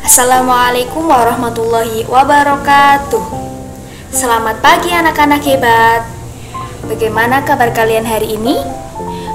Assalamualaikum warahmatullahi wabarakatuh. Selamat pagi anak-anak hebat. Bagaimana kabar kalian hari ini?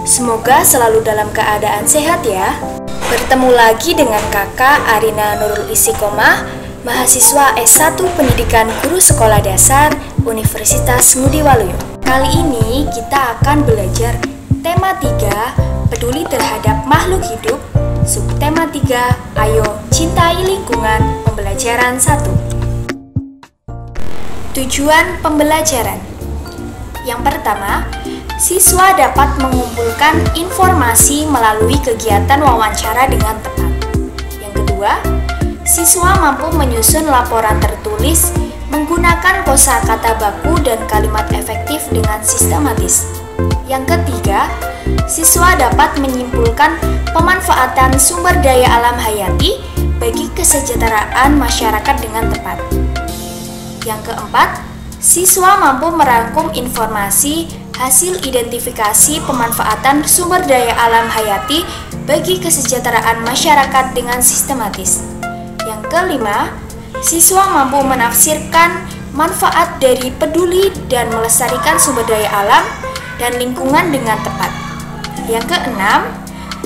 Semoga selalu dalam keadaan sehat ya. Bertemu lagi dengan kakak Arina Nurul Istiqomah, mahasiswa S1 Pendidikan Guru Sekolah Dasar Universitas Ngudi Waluyo. Kali ini kita akan belajar tema 3, peduli terhadap makhluk hidup. Subtema 3, ayo cintai lingkungan, pembelajaran 1. Tujuan pembelajaran. Yang pertama, siswa dapat mengumpulkan informasi melalui kegiatan wawancara dengan tepat. Yang kedua, siswa mampu menyusun laporan tertulis menggunakan kosakata baku dan kalimat efektif dengan sistematis. Yang ketiga, siswa dapat menyimpulkan pemanfaatan sumber daya alam hayati bagi kesejahteraan masyarakat dengan tepat. Yang keempat, siswa mampu merangkum informasi hasil identifikasi pemanfaatan sumber daya alam hayati bagi kesejahteraan masyarakat dengan sistematis. Yang kelima, siswa mampu menafsirkan manfaat dari peduli dan melestarikan sumber daya alam dan lingkungan dengan tepat. Yang keenam,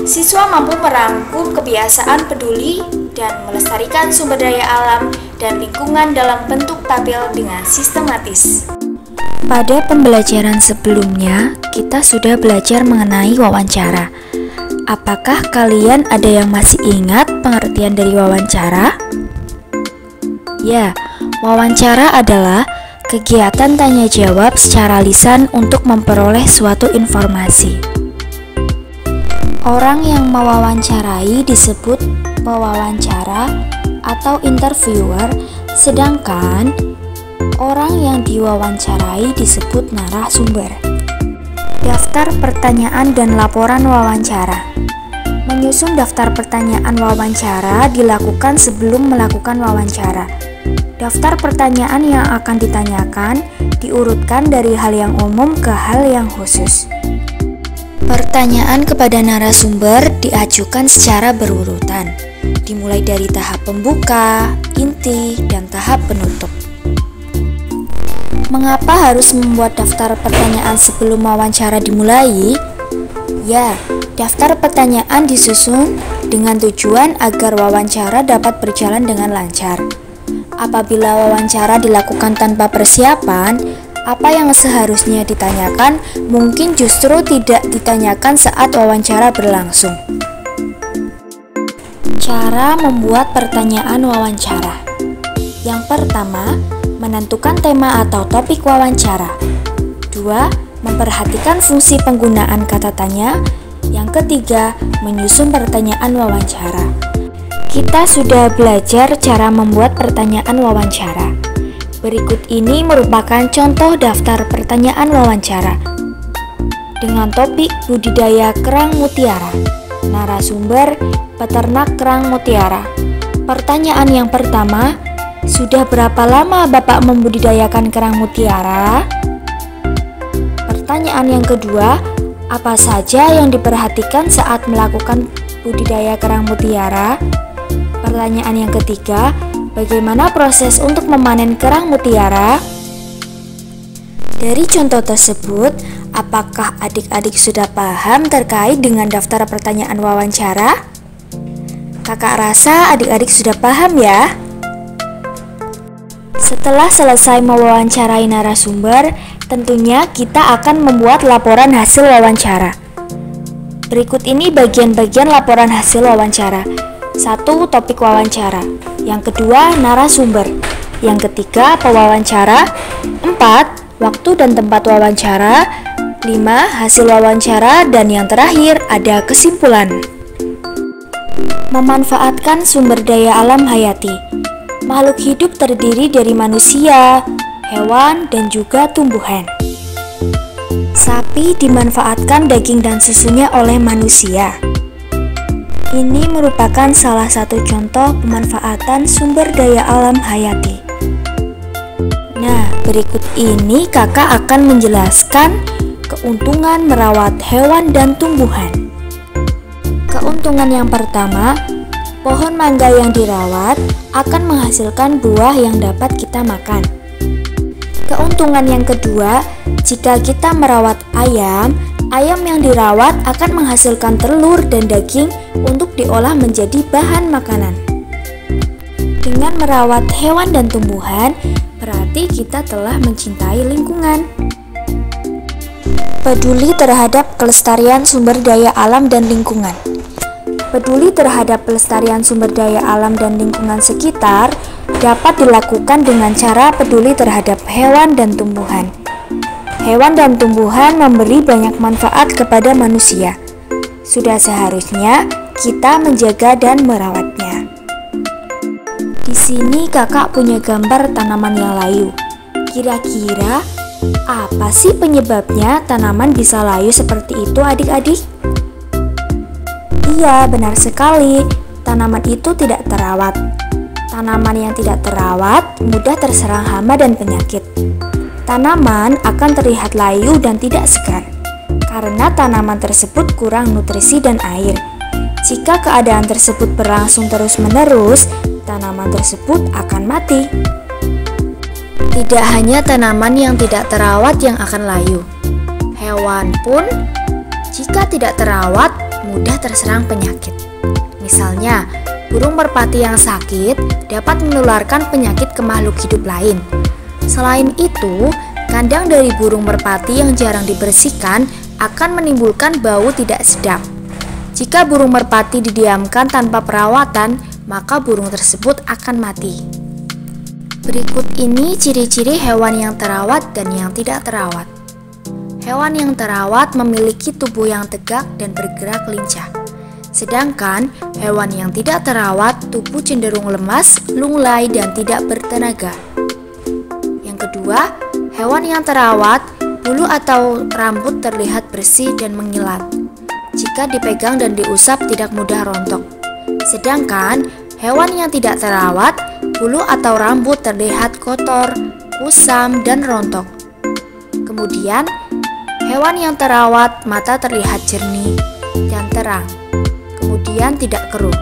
siswa mampu merangkum kebiasaan peduli dan melestarikan sumber daya alam dan lingkungan dalam bentuk tabel dengan sistematis. Pada pembelajaran sebelumnya, kita sudah belajar mengenai wawancara. Apakah kalian ada yang masih ingat pengertian dari wawancara? Ya, wawancara adalah kegiatan tanya jawab secara lisan untuk memperoleh suatu informasi. Orang yang mewawancarai disebut pewawancara atau interviewer, sedangkan orang yang diwawancarai disebut narasumber. Daftar pertanyaan dan laporan wawancara. Menyusun daftar pertanyaan wawancara dilakukan sebelum melakukan wawancara. Daftar pertanyaan yang akan ditanyakan diurutkan dari hal yang umum ke hal yang khusus. Pertanyaan kepada narasumber diajukan secara berurutan, dimulai dari tahap pembuka, inti, dan tahap penutup. Mengapa harus membuat daftar pertanyaan sebelum wawancara dimulai? Ya, daftar pertanyaan disusun dengan tujuan agar wawancara dapat berjalan dengan lancar. Apabila wawancara dilakukan tanpa persiapan, apa yang seharusnya ditanyakan mungkin justru tidak ditanyakan saat wawancara berlangsung. Cara membuat pertanyaan wawancara. Yang pertama, menentukan tema atau topik wawancara. 2. Memperhatikan fungsi penggunaan kata tanya. Yang ketiga, menyusun pertanyaan wawancara. Kita sudah belajar cara membuat pertanyaan wawancara. Berikut ini merupakan contoh daftar pertanyaan wawancara. Dengan topik budidaya kerang mutiara. Narasumber, peternak kerang mutiara. Pertanyaan yang pertama, sudah berapa lama Bapak membudidayakan kerang mutiara? Pertanyaan yang kedua, apa saja yang diperhatikan saat melakukan budidaya kerang mutiara? Pertanyaan yang ketiga, bagaimana proses untuk memanen kerang mutiara? Dari contoh tersebut, apakah adik-adik sudah paham terkait dengan daftar pertanyaan wawancara? Kakak rasa adik-adik sudah paham ya? Setelah selesai mewawancarai narasumber, tentunya kita akan membuat laporan hasil wawancara. Berikut ini bagian-bagian laporan hasil wawancara. 1. Topik wawancara. Yang kedua, narasumber. Yang ketiga, pewawancara. 4. Waktu dan tempat wawancara. 5. Hasil wawancara. Dan yang terakhir, ada kesimpulan. Memanfaatkan sumber daya alam hayati. Makhluk hidup terdiri dari manusia, hewan, dan juga tumbuhan. Sapi dimanfaatkan daging dan susunya oleh manusia. Ini merupakan salah satu contoh pemanfaatan sumber daya alam hayati. Nah, berikut ini kakak akan menjelaskan keuntungan merawat hewan dan tumbuhan. Keuntungan yang pertama, Pohon mangga yang dirawat akan menghasilkan buah yang dapat kita makan. Keuntungan yang kedua, jika kita merawat ayam yang dirawat akan menghasilkan telur dan daging untuk diolah menjadi bahan makanan. Dengan merawat hewan dan tumbuhan, berarti kita telah mencintai lingkungan. Peduli terhadap kelestarian sumber daya alam dan lingkungan. Peduli terhadap pelestarian sumber daya alam dan lingkungan sekitar dapat dilakukan dengan cara peduli terhadap hewan dan tumbuhan. Hewan dan tumbuhan memberi banyak manfaat kepada manusia. Sudah seharusnya kita menjaga dan merawatnya. Di sini kakak punya gambar tanaman yang layu. Kira-kira apa sih penyebabnya tanaman bisa layu seperti itu, adik-adik? Iya, benar sekali. Tanaman itu tidak terawat. Tanaman yang tidak terawat mudah terserang hama dan penyakit. Tanaman akan terlihat layu dan tidak segar karena tanaman tersebut kurang nutrisi dan air. Jika keadaan tersebut berlangsung terus-menerus, tanaman tersebut akan mati. Tidak hanya tanaman yang tidak terawat yang akan layu, hewan pun jika tidak terawat mudah terserang penyakit. Misalnya, burung merpati yang sakit dapat menularkan penyakit ke makhluk hidup lain. Selain itu, kandang dari burung merpati yang jarang dibersihkan akan menimbulkan bau tidak sedap. Jika burung merpati didiamkan tanpa perawatan, maka burung tersebut akan mati. Berikut ini ciri-ciri hewan yang terawat dan yang tidak terawat. Hewan yang terawat memiliki tubuh yang tegak dan bergerak lincah. Sedangkan hewan yang tidak terawat tubuh cenderung lemas, lunglai, dan tidak bertenaga. Yang kedua, hewan yang terawat, bulu atau rambut terlihat bersih dan mengilat. Jika dipegang dan diusap tidak mudah rontok. Sedangkan hewan yang tidak terawat, bulu atau rambut terlihat kotor, kusam, dan rontok. Kemudian, hewan yang terawat, mata terlihat jernih dan terang, kemudian tidak keruh.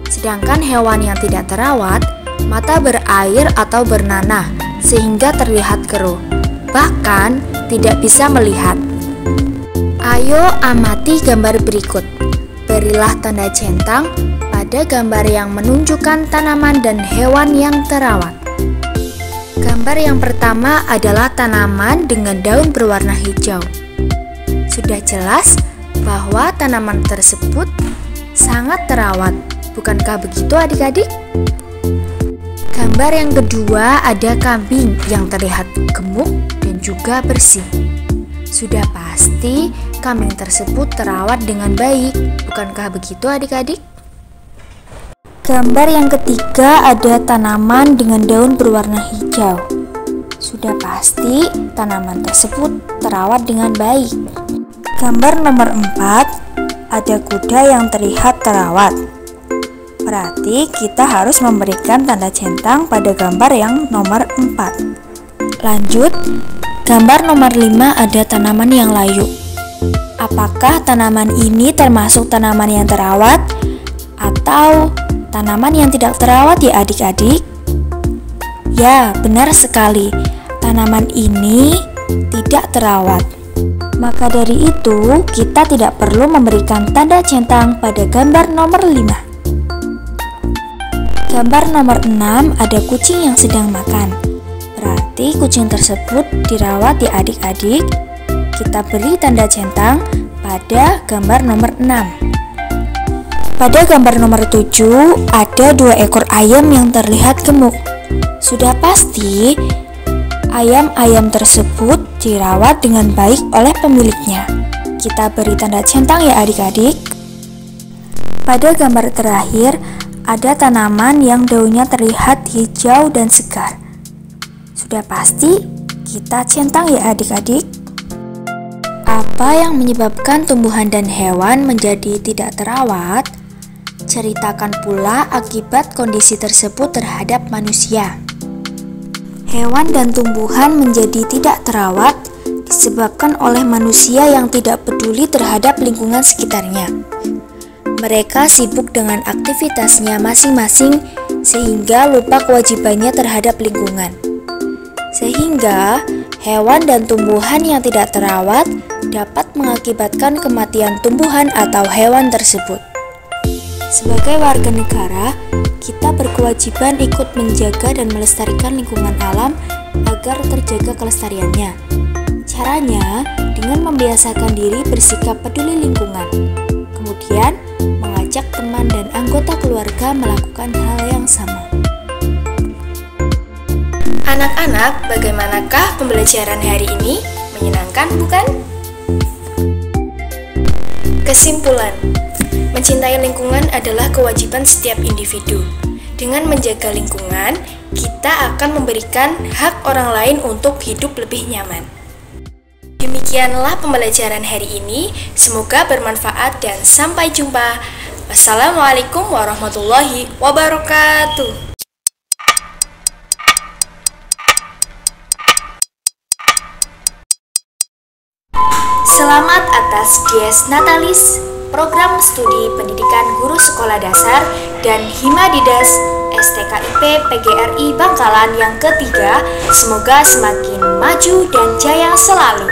Sedangkan hewan yang tidak terawat, mata berair atau bernanah sehingga terlihat keruh, bahkan tidak bisa melihat. Ayo amati gambar berikut. Berilah tanda centang pada gambar yang menunjukkan tanaman dan hewan yang terawat. Gambar yang pertama adalah tanaman dengan daun berwarna hijau. Sudah jelas bahwa tanaman tersebut sangat terawat, bukankah begitu adik-adik? Gambar yang kedua ada kambing yang terlihat gemuk dan juga bersih. Sudah pasti kambing tersebut terawat dengan baik, bukankah begitu adik-adik? Gambar yang ketiga ada tanaman dengan daun berwarna hijau. Sudah pasti tanaman tersebut terawat dengan baik. Gambar nomor 4 ada kuda yang terlihat terawat. Berarti kita harus memberikan tanda centang pada gambar yang nomor 4. Lanjut, gambar nomor 5 ada tanaman yang layu. Apakah tanaman ini termasuk tanaman yang terawat atau tanaman yang tidak terawat ya adik-adik? Ya, benar sekali. Tanaman ini tidak terawat. Maka dari itu, kita tidak perlu memberikan tanda centang pada gambar nomor 5. Gambar nomor 6 ada kucing yang sedang makan. Berarti kucing tersebut dirawat ya adik-adik. Kita beri tanda centang pada gambar nomor 6. Pada gambar nomor 7 ada 2 ekor ayam yang terlihat gemuk. Sudah pasti ayam-ayam tersebut dirawat dengan baik oleh pemiliknya. Kita beri tanda centang ya adik-adik. Pada gambar terakhir ada tanaman yang daunnya terlihat hijau dan segar. Sudah pasti kita centang ya adik-adik. Apa yang menyebabkan tumbuhan dan hewan menjadi tidak terawat? Ceritakan pula akibat kondisi tersebut terhadap manusia. Hewan dan tumbuhan menjadi tidak terawat disebabkan oleh manusia yang tidak peduli terhadap lingkungan sekitarnya. Mereka sibuk dengan aktivitasnya masing-masing sehingga lupa kewajibannya terhadap lingkungan. Sehingga hewan dan tumbuhan yang tidak terawat dapat mengakibatkan kematian tumbuhan atau hewan tersebut. Sebagai warga negara, kita berkewajiban ikut menjaga dan melestarikan lingkungan alam agar terjaga kelestariannya. Caranya dengan membiasakan diri bersikap peduli lingkungan. Kemudian, mengajak teman dan anggota keluarga melakukan hal yang sama. Anak-anak, bagaimanakah pembelajaran hari ini? Menyenangkan, bukan? Kesimpulan, mencintai lingkungan adalah kewajiban setiap individu. Dengan menjaga lingkungan, kita akan memberikan hak orang lain untuk hidup lebih nyaman. Demikianlah pembelajaran hari ini, semoga bermanfaat dan sampai jumpa. Wassalamualaikum warahmatullahi wabarakatuh. Selamat atas Dies Natalis, Program Studi Pendidikan Guru Sekolah Dasar dan Himadidas STKIP PGRI Bangkalan yang ketiga. Semoga semakin maju dan jaya selalu.